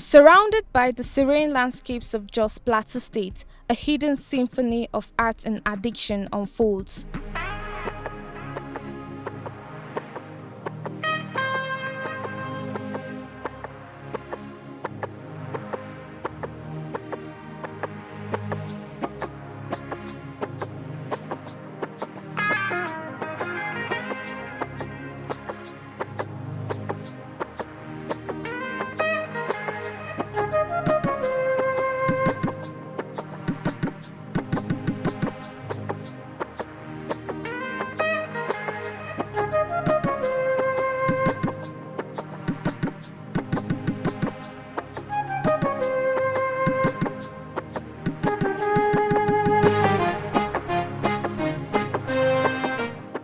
Surrounded by the serene landscapes of Jos Plateau State, a hidden symphony of art and addiction unfolds.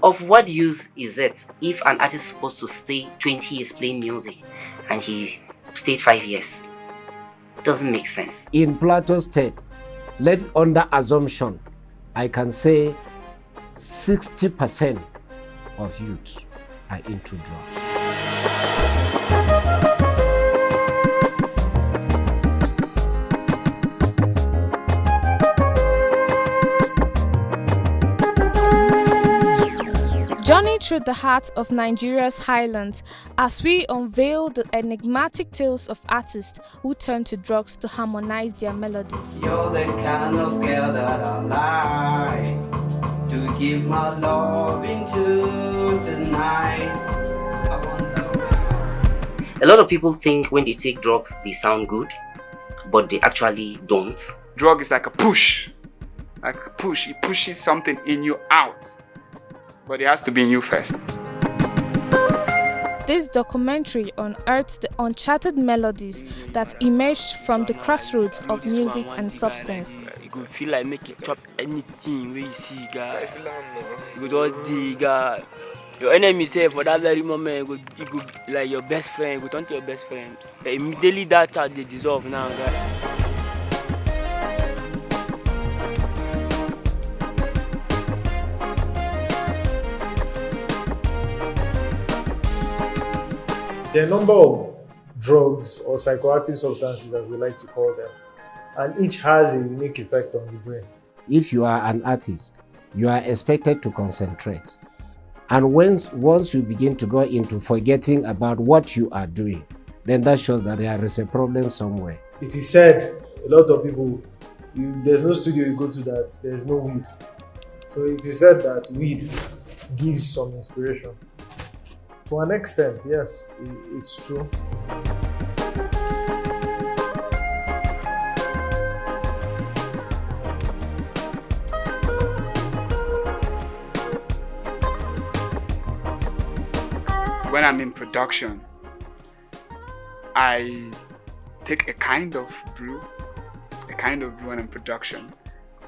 Of what use is it if an artist is supposed to stay 20 years playing music and he stayed 5 years? Doesn't make sense. In Plateau State, let under assumption, I can say 60% of youth are into drugs. Journey through the heart of Nigeria's highlands as we unveil the enigmatic tales of artists who turn to drugs to harmonize their melodies. You're the kind of girl that I like to give my love into tonight. A lot of people think when they take drugs, they sound good, but they actually don't. Drug is like a push. Like a push. It pushes something in you out. But it has to be in you first. This documentary unearths the uncharted melodies that emerged from the crossroads of music and substance. You could feel like make it chop anything where you see, guy. You could just dig, guy. Your enemy say for that very moment, you could like your best friend, you could turn to your best friend. But immediately that chat they dissolve now, guy. There are a number of drugs or psychoactive substances, as we like to call them, and each has a unique effect on the brain. If you are an artist, you are expected to concentrate. And once you begin to go into forgetting about what you are doing, then that shows that there is a problem somewhere. It is said, a lot of people, there's no studio you go to that there's no weed. So it is said that weed gives some inspiration. To an extent, yes, it's true. When I'm in production, I take a kind of brew when I'm in production.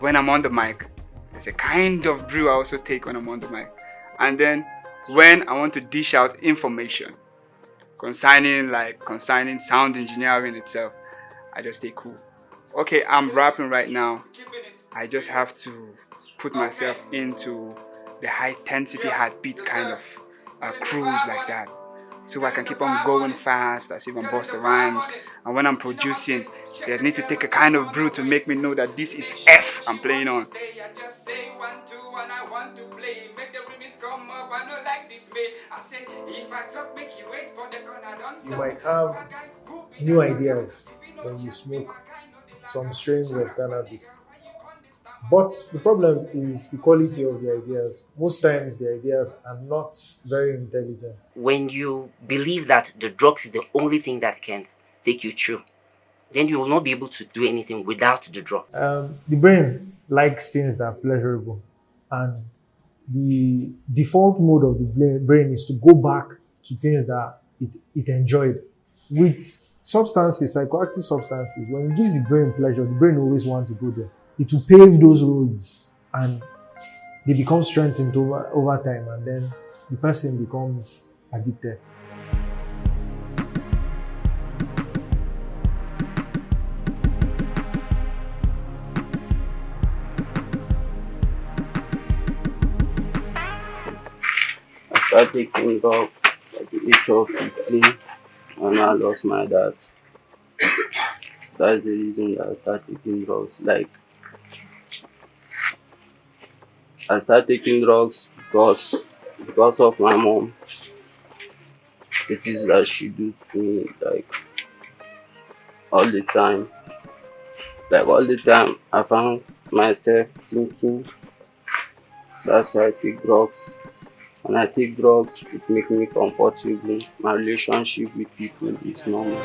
When I'm on the mic, there's a kind of brew I also take when I'm on the mic. And then when I want to dish out information concerning sound engineering itself, I just stay cool. Okay, I'm rapping right now. I just have to put myself into the high intensity heartbeat kind of cruise like that, so I can keep on going fast as if I'm busting rhymes. And when I'm producing, they need to take a kind of brew to make me know that this is F I'm playing on. You might have new ideas when you smoke some strains of cannabis. But the problem is the quality of the ideas. Most times the ideas are not very intelligent. When you believe that the drugs is the only thing that can take you through, then you will not be able to do anything without the drug. The brain likes things that are pleasurable. And the default mode of the brain is to go back to things that it enjoyed. With substances, psychoactive substances, when it gives the brain pleasure, the brain always wants to go there. It will pave those roads and they become strengthened over time, and then the person becomes addicted. I started taking up at the age of 15 and I lost my dad. That's the reason that I started taking drugs. Like I started taking drugs because of my mom. The things that she do to me, like all the time. Like all the time, I found myself thinking. That's why I take drugs. When I take drugs, it makes me comfortable. My relationship with people is normal.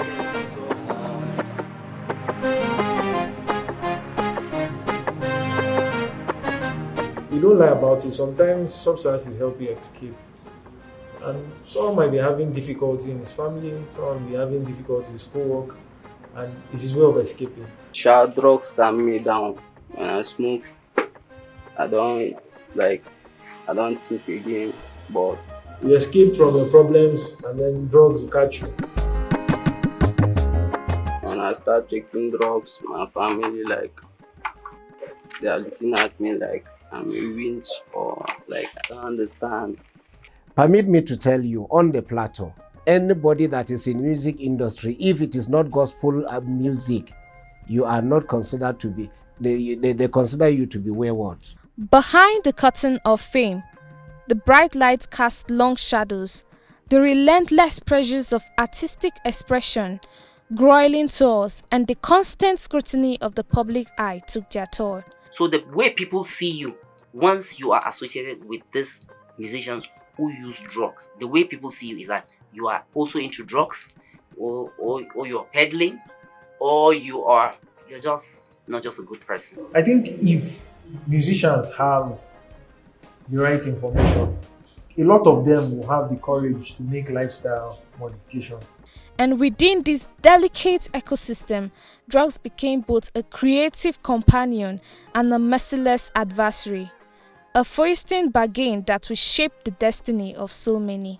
You don't lie about it. Sometimes substances help you escape. And someone might be having difficulty in his family, someone might be having difficulty in schoolwork, and it's his way of escaping. Sharp drugs calm me down. When I smoke, I don't like I don't think again. But You escape from your problems, and then drugs will catch you. when I start taking drugs, my family like they are looking at me like I'm a winch or like I don't understand. Permit me to tell you, on the plateau, anybody that is in music industry, if it is not gospel music, you are not considered to be, they consider you to be wayward. Behind the curtain of fame, the bright light cast long shadows. The relentless pressures of artistic expression, grueling tours, and the constant scrutiny of the public eye took their toll. So the way people see you, once you are associated with these musicians who use drugs, the way people see you is that you are also into drugs, or you're peddling, or you're just not just a good person. I think if musicians have the right information, a lot of them will have the courage to make lifestyle modifications. And within this delicate ecosystem, drugs became both a creative companion and a merciless adversary, a foisting bargain that will shape the destiny of so many.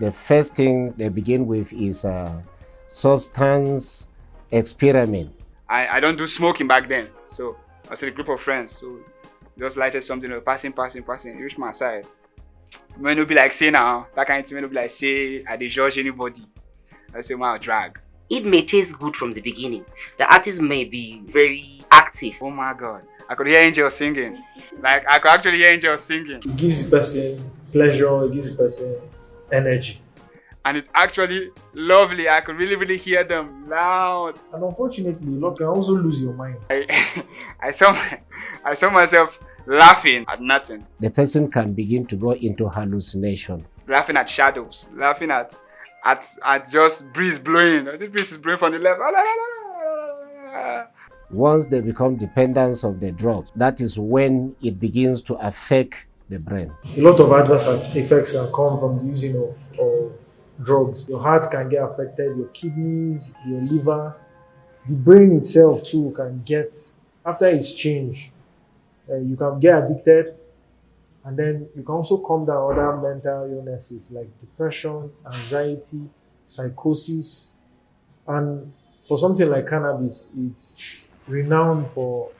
The first thing they begin with is a substance experiment. I don't do smoking back then. So I was in a group of friends. So just lighted something, passing. Reach my side. May not be like say now. That kind of thing may not be like say I dey judge anybody. I say wow, drag. It may taste good from the beginning. The artist may be very active. Oh my God. I could hear angels singing. Like I could actually hear angels singing. It gives the person pleasure, it gives the person energy. And it's actually lovely. I could really hear them loud. And unfortunately, you can also lose your mind. I saw myself laughing at nothing. The person can begin to go into hallucination. Laughing at shadows. Laughing at just breeze blowing. This breeze is blowing from the left. Once they become dependents of the drug, that is when it begins to affect the brain. A lot of adverse effects can come from the using of drugs. Your heart can get affected, your kidneys, your liver. The brain itself too can get, after it's changed, you can get addicted, and then you can also come down other mental illnesses like depression, anxiety, psychosis. And for something like cannabis, it's renowned for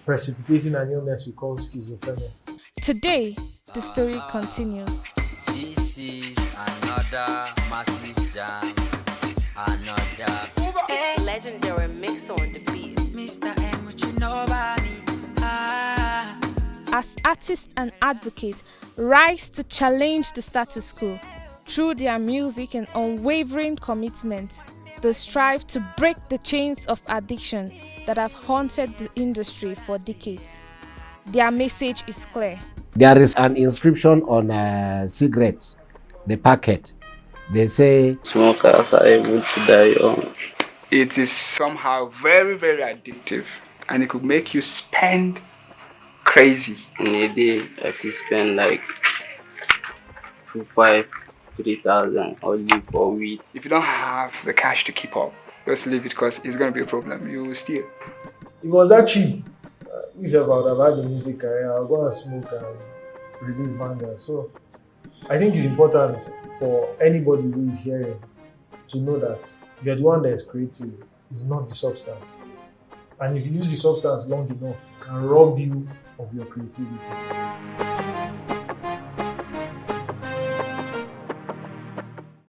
precipitating an illness we call schizophrenia. Today, the story continues. This is another massive jam. Another Legendary mix on the beat. Mr. M, what you know about me? As artists and advocates rise to challenge the status quo through their music and unwavering commitment, they strive to break the chains of addiction that have haunted the industry for decades. Their message is clear. There is an inscription on a cigarette, the packet. They say, Smokers are able to die young. It is somehow very addictive, and it could make you spend crazy. In a day, I could spend like 3,000 only for weed. If you don't have the cash to keep up, just leave it because it's going to be a problem. You will steal. If it was that cheap, if I would have had a music career, I'll go and smoke and release bangers. So I think it's important for anybody who is hearing to know that you're the one that is creative, it's not the substance. And if you use the substance long enough, it can rob you of your creativity.